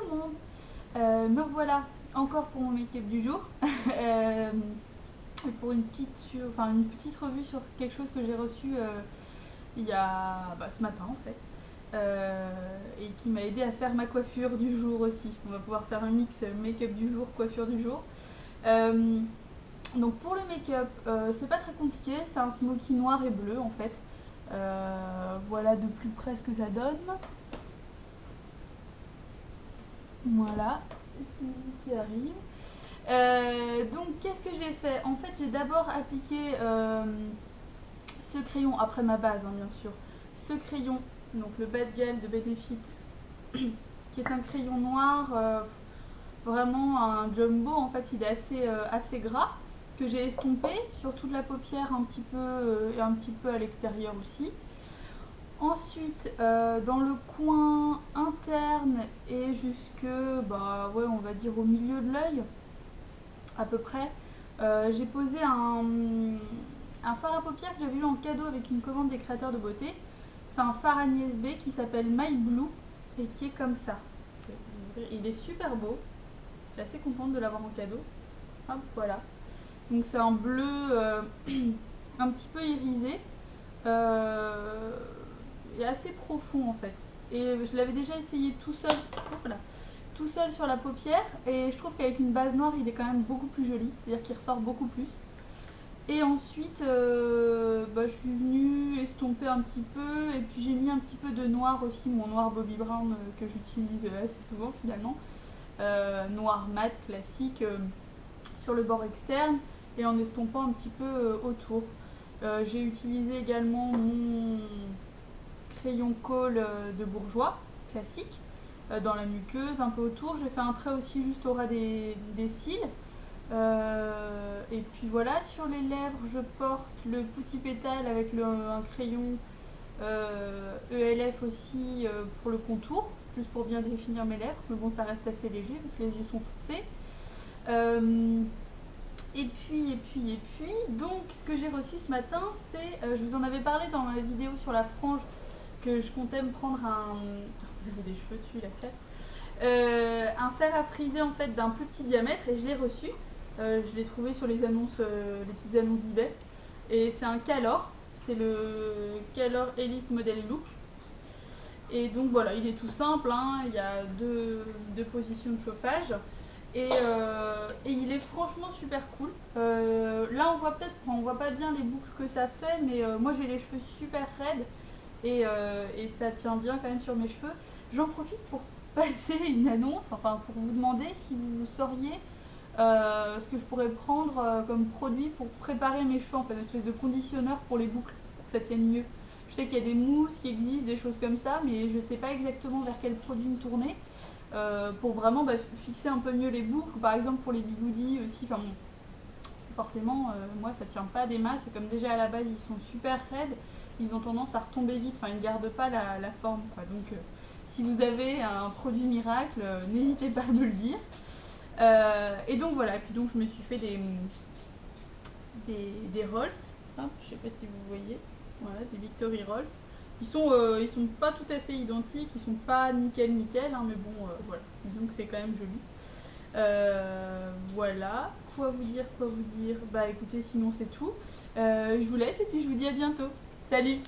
le monde. Me revoilà encore pour mon make-up du jour. Pour une petite revue sur quelque chose que j'ai reçu il y a ce matin en fait. Et qui m'a aidé à faire ma coiffure du jour aussi. On va pouvoir faire un mix make-up du jour, coiffure du jour. Donc pour le make-up, c'est pas très compliqué, c'est un smoky noir et bleu en fait. Voilà de plus près ce que ça donne. Voilà, qui arrive. Donc qu'est-ce que j'ai fait? En fait j'ai d'abord appliqué ce crayon, après ma base hein, bien sûr, ce crayon, donc le Bad Gal de Benefit, qui est un crayon noir, vraiment un jumbo, en fait il est assez gras, que j'ai estompé sur toute la paupière un petit peu et un petit peu à l'extérieur aussi. Ensuite, dans le coin interne et jusque, on va dire au milieu de l'œil, à peu près, j'ai posé un fard à paupières que j'avais eu en cadeau avec une commande des créateurs de beauté. C'est un fard Agnès B qui s'appelle My Blue et qui est comme ça. Il est super beau. Je suis assez contente de l'avoir en cadeau. Hop, voilà. Donc c'est un bleu un petit peu irisé. Et assez profond en fait. Et je l'avais déjà essayé tout seul, voilà, tout seul sur la paupière et je trouve qu'avec une base noire il est quand même beaucoup plus joli, c'est-à-dire qu'il ressort beaucoup plus. Et ensuite je suis venue estomper un petit peu et puis j'ai mis un petit peu de noir aussi, mon noir Bobbi Brown que j'utilise assez souvent finalement, noir mat classique sur le bord externe et en estompant un petit peu autour. J'ai utilisé également mon crayon colle de bourgeois classique dans la muqueuse, un peu autour. J'ai fait un trait aussi juste au ras des cils. Et puis voilà, sur les lèvres, je porte le petit pétale avec un crayon ELF aussi pour le contour, juste pour bien définir mes lèvres. Mais bon, ça reste assez léger vu que les yeux sont foncés. Et puis, donc ce que j'ai reçu ce matin, c'est, je vous en avais parlé dans ma vidéo sur la frange, que je comptais me prendre j'avais des cheveux dessus, la classe. Un fer à friser en fait d'un plus petit diamètre et je l'ai reçu. Je l'ai trouvé sur les annonces, les petites annonces d'eBay. Et c'est un Calor, c'est le Calor Elite Model Look. Et donc voilà, il est tout simple, hein. Il y a deux positions de chauffage. Et il est franchement super cool. Là on voit pas bien les boucles que ça fait, mais moi j'ai les cheveux super raides. Et ça tient bien quand même sur mes cheveux. J'en profite pour passer une annonce, enfin pour vous demander si vous sauriez ce que je pourrais prendre comme produit pour préparer mes cheveux, en fait, une espèce de conditionneur pour les boucles, pour que ça tienne mieux. Je sais qu'il y a des mousses qui existent, des choses comme ça, mais je sais pas exactement vers quel produit me tourner pour vraiment fixer un peu mieux les boucles, par exemple pour les bigoudis aussi, enfin bon, parce que forcément moi ça tient pas des masses, et comme déjà à la base ils sont super raides, ils ont tendance à retomber vite, enfin ils ne gardent pas la forme quoi. Donc si vous avez un produit miracle, n'hésitez pas à me le dire. Et donc voilà, et puis donc je me suis fait des Rolls, hop, je sais pas si vous voyez, voilà, des Victory Rolls. Ils sont pas tout à fait identiques, ils sont pas nickel hein, mais bon voilà, disons que c'est quand même joli. Voilà, quoi vous dire, bah écoutez, sinon c'est tout. Je vous laisse et puis je vous dis à bientôt. Salut!